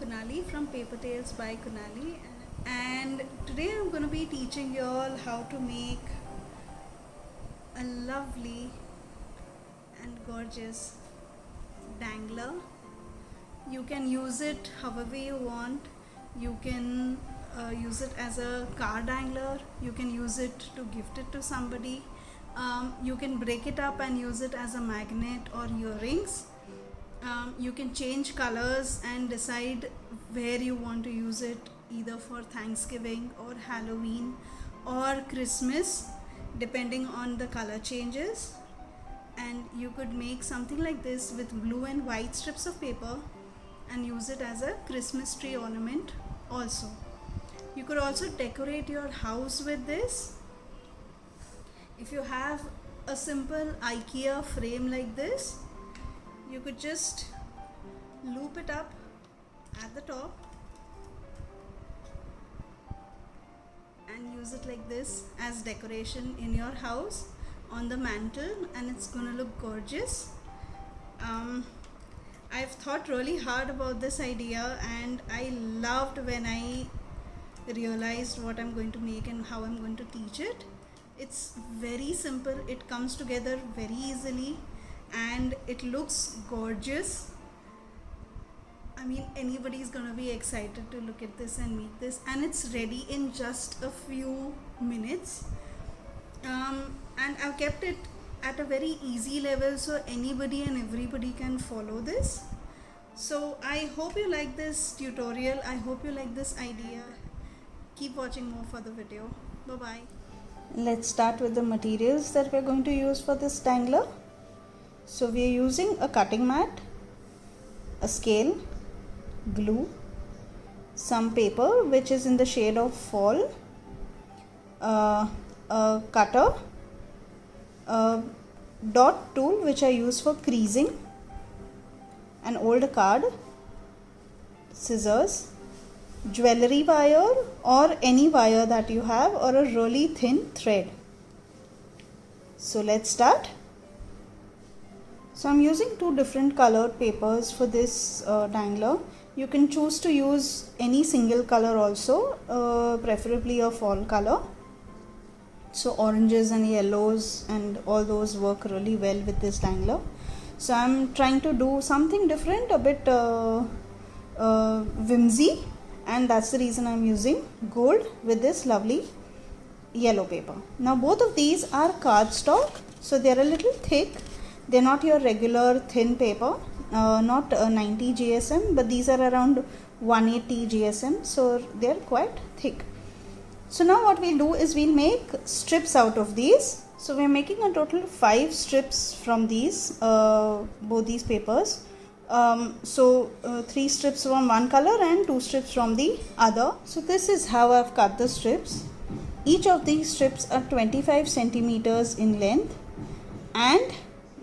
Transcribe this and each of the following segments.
Kunali from Paper Tales by Kunali, and today I'm going to be teaching you all how to make a lovely and gorgeous dangler. You can use it however you want. You can use it as a car dangler, you can use it to gift it to somebody, you can break it up and use it as a magnet or earrings. You can change colors and decide where you want to use it, either for Thanksgiving or Halloween or Christmas, depending on the color changes. And you could make something like this with blue and white strips of paper and use it as a Christmas tree ornament also. You could also decorate your house with this. If you have a simple IKEA frame like this, you could just loop it up at the top and use it like this as decoration in your house on the mantle, and it's gonna look gorgeous. I've thought really hard about this idea, and I loved when I realized what I'm going to make and how I'm going to teach it. It's very simple, it comes together very easily, and it looks gorgeous. I mean, anybody's gonna be excited to look at this and make this, and it's ready in just a few minutes. And I've kept it at a very easy level so anybody and everybody can follow this. So I hope you like this tutorial, I hope you like this idea. Keep watching more for the video. Bye bye. Let's start with the materials that we're going to use for this dangler. So we are using a cutting mat, a scale, glue, some paper which is in the shade of fall, a cutter, a dot tool which I use for creasing, an old card, scissors, jewelry wire or any wire that you have, or a really thin thread. So let's start. So I'm using two different colored papers for this dangler. You can choose to use any single color also, preferably a fall color. So oranges and yellows and all those work really well with this dangler. So I'm trying to do something different, a bit whimsy, and that's the reason I'm using gold with this lovely yellow paper. Now both of these are cardstock, so they're a little thick. They're not your regular thin paper, not 90 GSM, but these are around 180 GSM, so they're quite thick. So now what we'll do is we'll make strips out of these. So we're making a total of 5 strips from these, both these papers. 3 strips from one color and 2 strips from the other. So this is how I've cut the strips. Each of these strips are 25 centimeters in length, and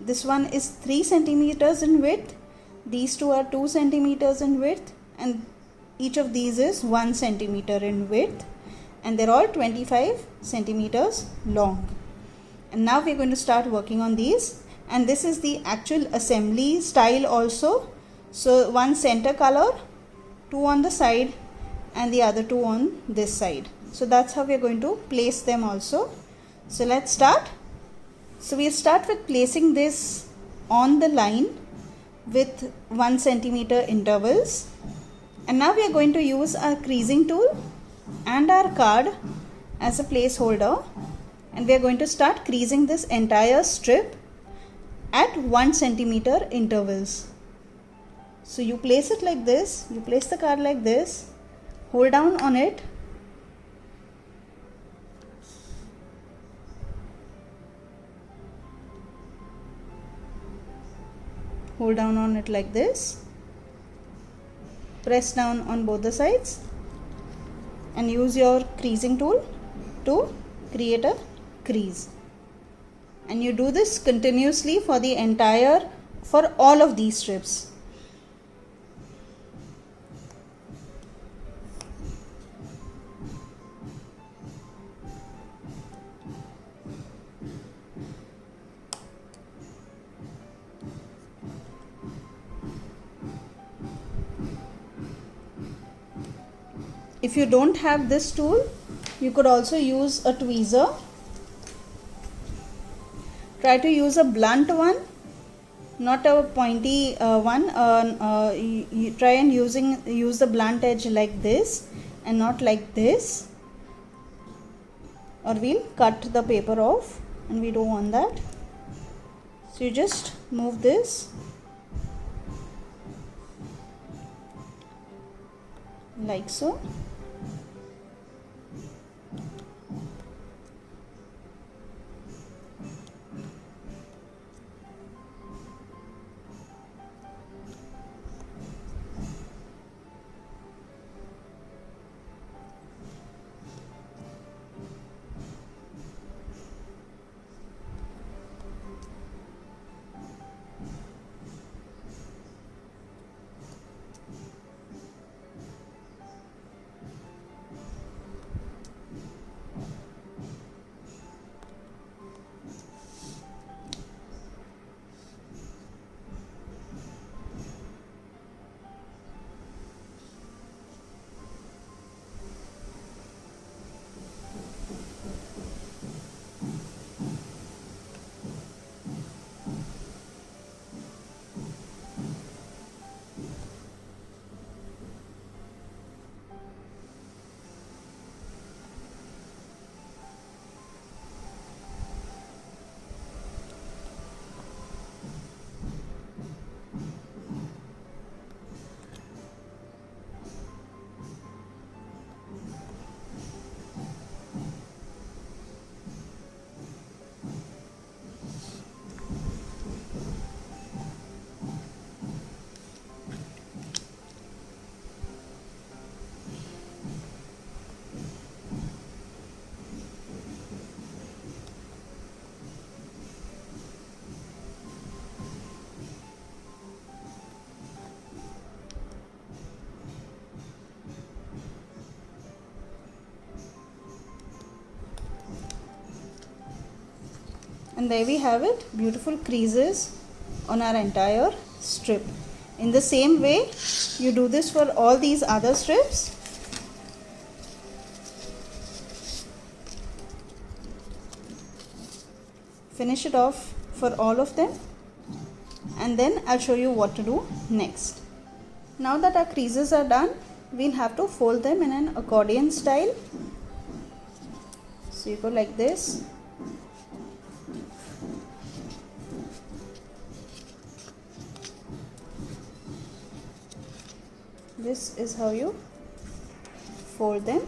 this one is 3 centimeters in width, these two are 2 centimeters in width, and each of these is 1 centimeter in width, and they're all 25 centimeters long. And now we're going to start working on these, and this is the actual assembly style also. So one center color, 2 on the side and the other 2 on this side. So that's how we're going to place them also. So let's start. So we'll start with placing this on the line with 1 centimeter intervals, and now we are going to use our creasing tool and our card as a placeholder, and we are going to start creasing this entire strip at 1 centimeter intervals. So you place it like this, you place the card like this, hold down on it, hold down on it like this, press down on both the sides, and use your creasing tool to create a crease. And you do this continuously for all of these strips. If you don't have this tool, you could also use a tweezer. Try to use a blunt one, not a pointy one. You try and use the blunt edge like this and not like this, or we'll cut the paper off and we don't want that. So you just move this like so. And there we have it, beautiful creases on our entire strip. In the same way, you do this for all these other strips. Finish it off for all of them, and then I'll show you what to do next. Now that our creases are done, we'll have to fold them in an accordion style. So you go like this. This is how you fold them.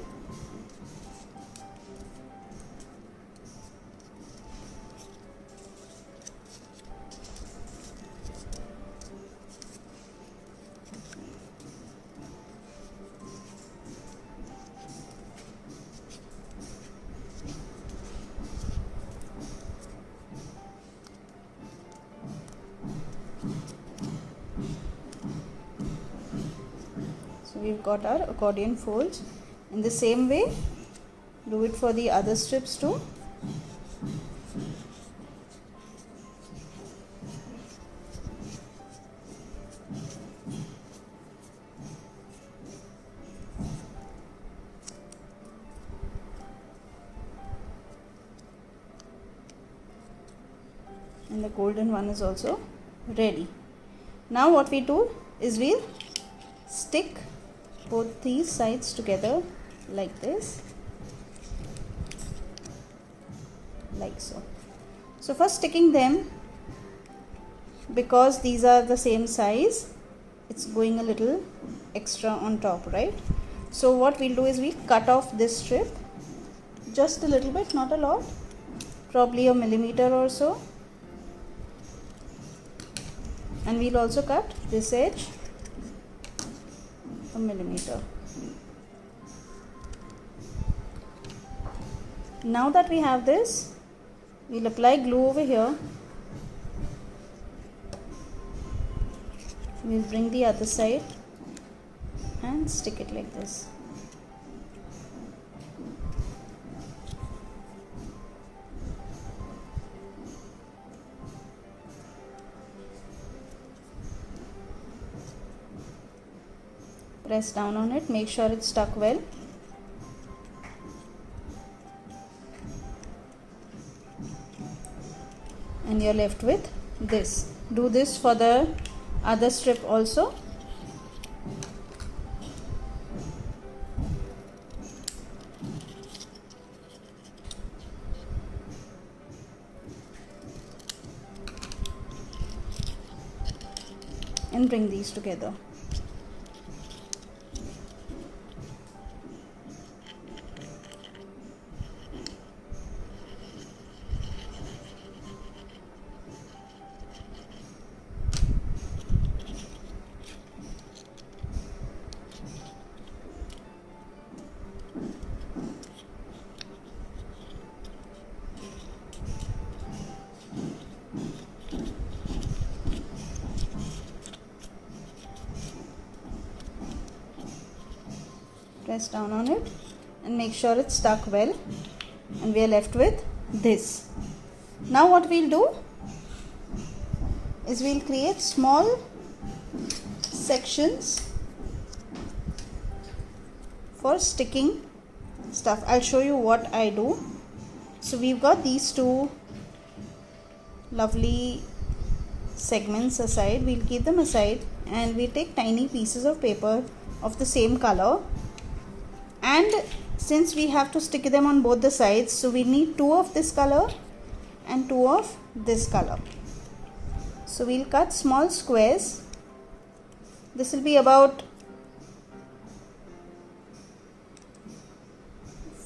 We've got our accordion folds. In the same way, do it for the other strips too. And the golden one is also ready. Now what we do is we'll stick both these sides together like this, like so. So for sticking them, because these are the same size, it's going a little extra on top, right? So what we'll do is we cut off this strip just a little bit, not a lot, probably a millimeter or so, and we'll also cut this edge a millimeter. Now that we have this, we'll apply glue over here. We'll bring the other side and stick it like this. Press down on it, make sure it's stuck well. and you're left with this. Do this for the other strip also. And bring these together. Press down on it and make sure it's stuck well, and we are left with this. Now what we'll do is we'll create small sections for sticking stuff. I'll show you what I do. So we've got these two lovely segments aside. We'll keep them aside and we take tiny pieces of paper of the same color, and since we have to stick them on both the sides, so we need two of this color and two of this color. So we'll cut small squares. This will be about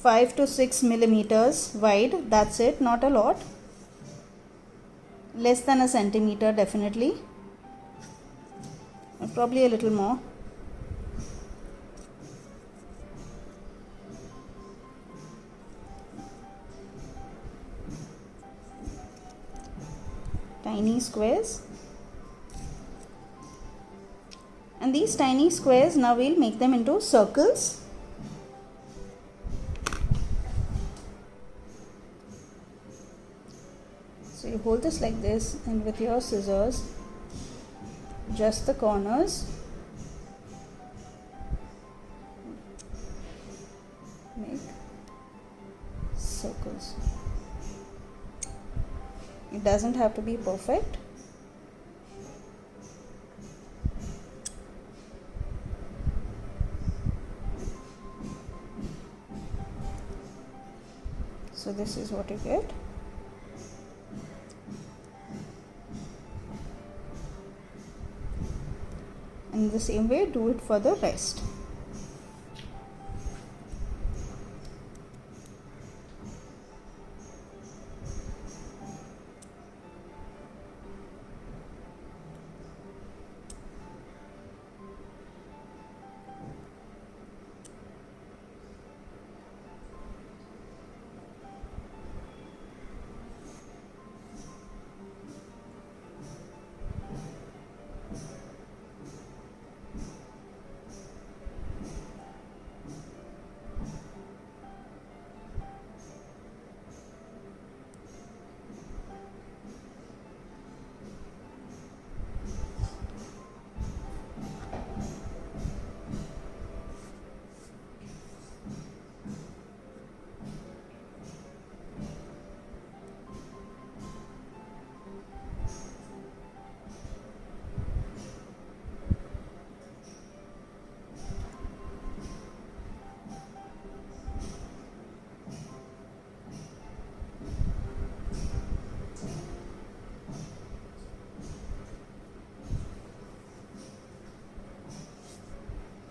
5 to 6 millimeters wide. That's it, not a lot. Less than a centimeter definitely, probably a little more. Tiny squares, and these tiny squares now we'll make them into circles. So you hold this like this, and with your scissors just the corners, make circles. It doesn't have to be perfect. So this is what you get. And the same way do it for the rest.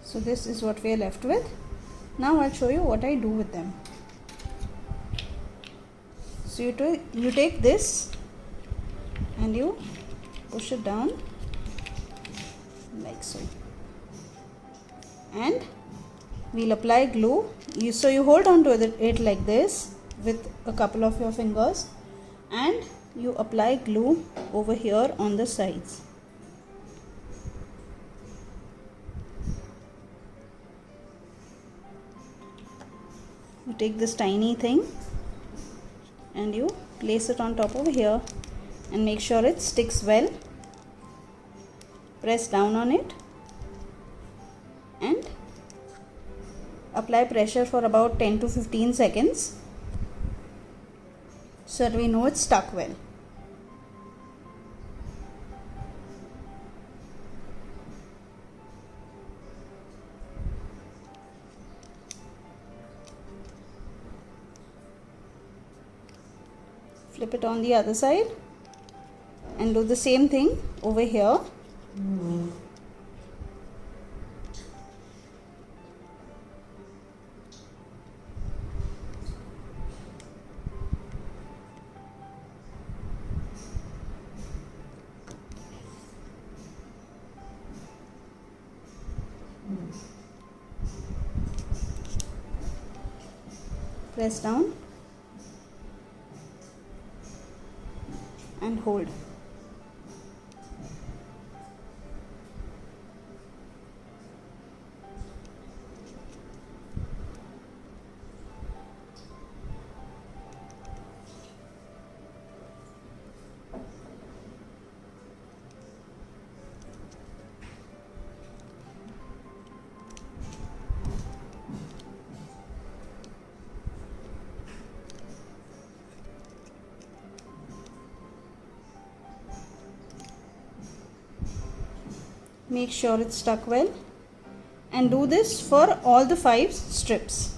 So this is what we are left with. Now I'll show you what I do with them. So you take this and you push it down like so, and we'll apply glue. So you hold on to it like this with a couple of your fingers, and you apply glue over here on the sides. You take this tiny thing and you place it on top over here and make sure it sticks well. Press down on it and apply pressure for about 10 to 15 seconds so that we know it's stuck well. Flip it on the other side and do the same thing over here. Press down and hold. Make sure it's stuck well and do this for all the 5 strips.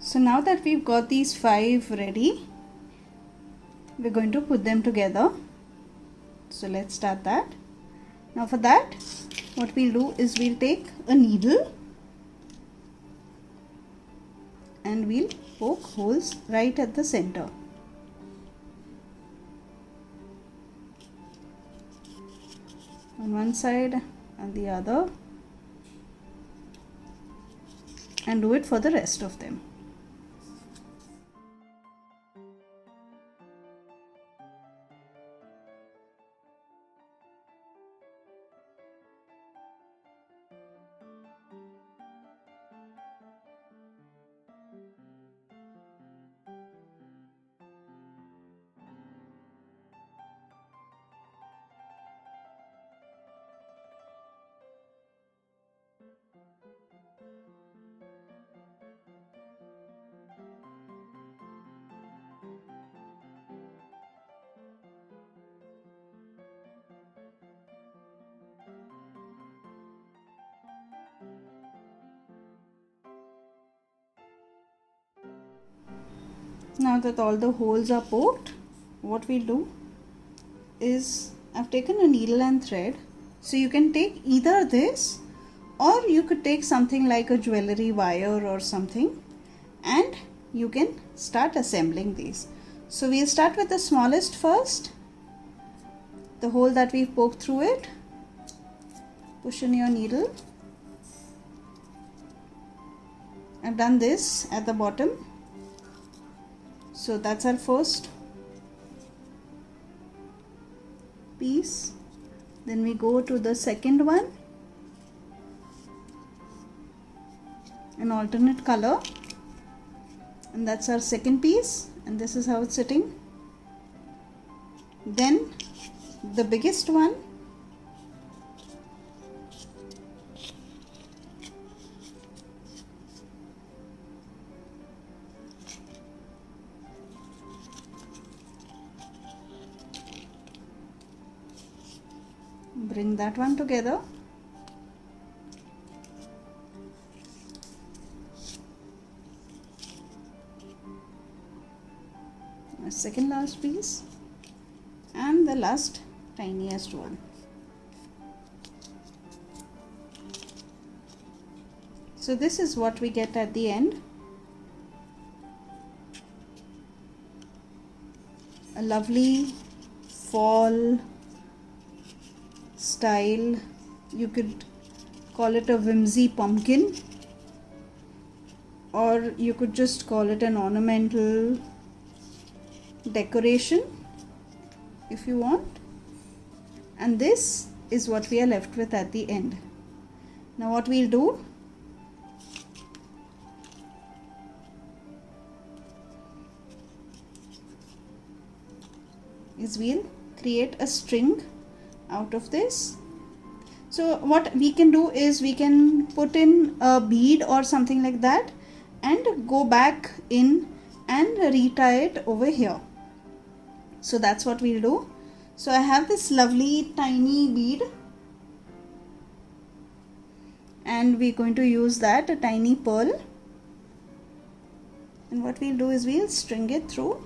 So now that we've got these 5 ready, we're going to put them together. So let's start that. Now for that, what we'll do is we'll take a needle and we'll poke holes right at the center. On one side and the other, and do it for the rest of them. Now that all the holes are poked, what we'll do is, I've taken a needle and thread. So you can take either this, or you could take something like a jewelry wire or something, and you can start assembling these. So we'll start with the smallest first, the hole that we've poked through it. Push in your needle. I've done this at the bottom. So that's our first piece. Then we go to the second one, an alternate color, and that's our second piece, and this is how it's sitting. Then the biggest one, bring that one together. My second last piece, and the last tiniest one. So this is what we get at the end. A lovely fall style. You could call it a whimsy pumpkin, or you could just call it an ornamental decoration if you want. And this is what we are left with at the end. Now what we'll do is we'll create a string out of this. So what we can do is we can put in a bead or something like that and go back in and retie it over here. So that's what we'll do. So I have this lovely tiny bead, and we're going to use that, a tiny pearl, and what we'll do is we'll string it through.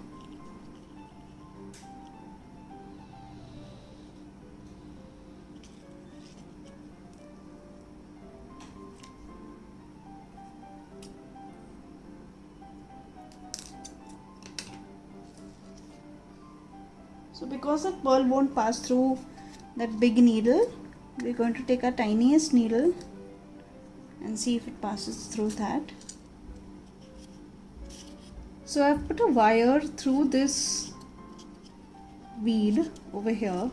So because the pearl won't pass through that big needle, we're going to take our tiniest needle and see if it passes through that. So I've put a wire through this bead over here,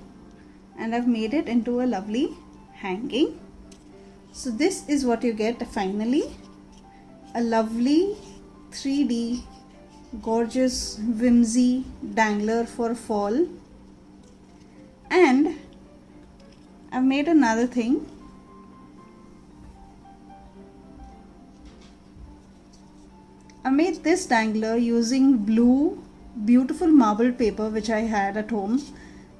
and I've made it into a lovely hanging. So this is what you get finally, a lovely 3D gorgeous whimsy dangler for fall. And I've made another thing. I made this dangler using blue, beautiful marbled paper which I had at home.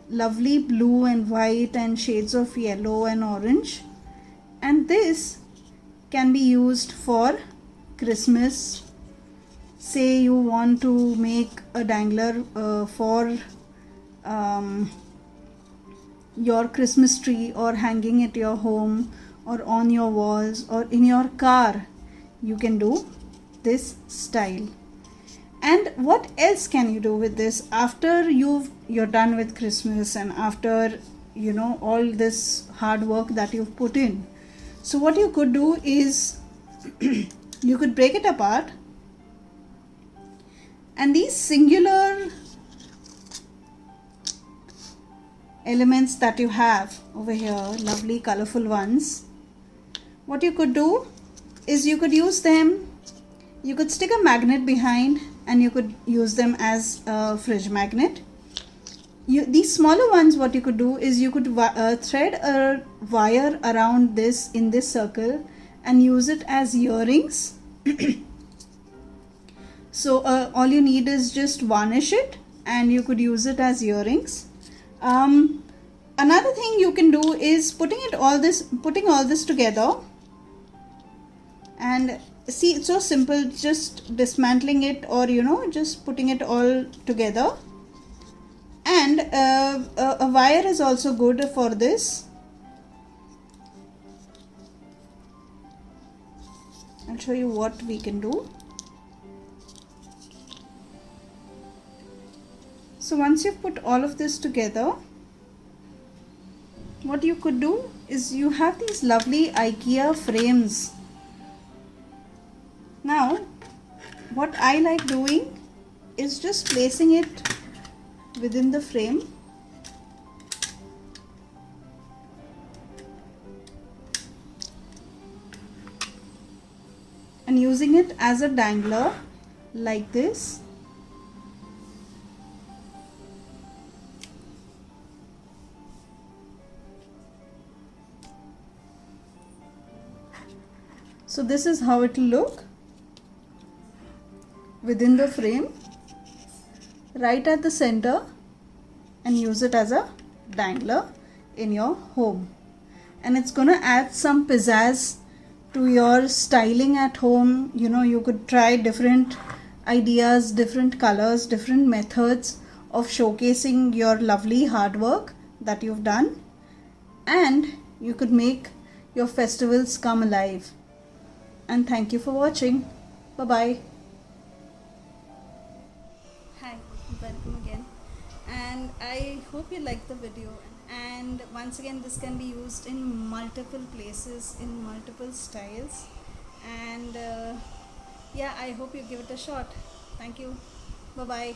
Lovely blue and white and shades of yellow and orange. And this can be used for Christmas. Say you want to make a dangler for your Christmas tree, or hanging at your home, or on your walls, or in your car. You can do this style. And what else can you do with this after you're done with Christmas, and after all this hard work that you've put in. So what you could do is you could break it apart, and these singular elements that you have over here, lovely colorful ones, what you could do is you could use them, you could stick a magnet behind and you could use them as a fridge magnet. These smaller ones, what you could do is you could thread a wire around this in this circle and use it as earrings. So all you need is just varnish it and you could use it as earrings. Another thing you can do is putting all this together, and see, it's so simple, just dismantling it or just putting it all together. And a wire is also good for this. I'll show you what we can do. So once you've put all of this together, what you could do is you have these lovely IKEA frames. Now what I like doing is just placing it within the frame, and using it as a dangler like this. So this is how it will look within the frame, right at the center, and use it as a dangler in your home. And it's gonna add some pizzazz to your styling at home. You could try different ideas, different colors, different methods of showcasing your lovely hard work that you've done, and you could make your festivals come alive. And thank you for watching. Bye bye. Hi, welcome again, and I hope you liked the video. And once again, this can be used in multiple places, in multiple styles, and yeah, I hope you give it a shot. Thank you. Bye bye.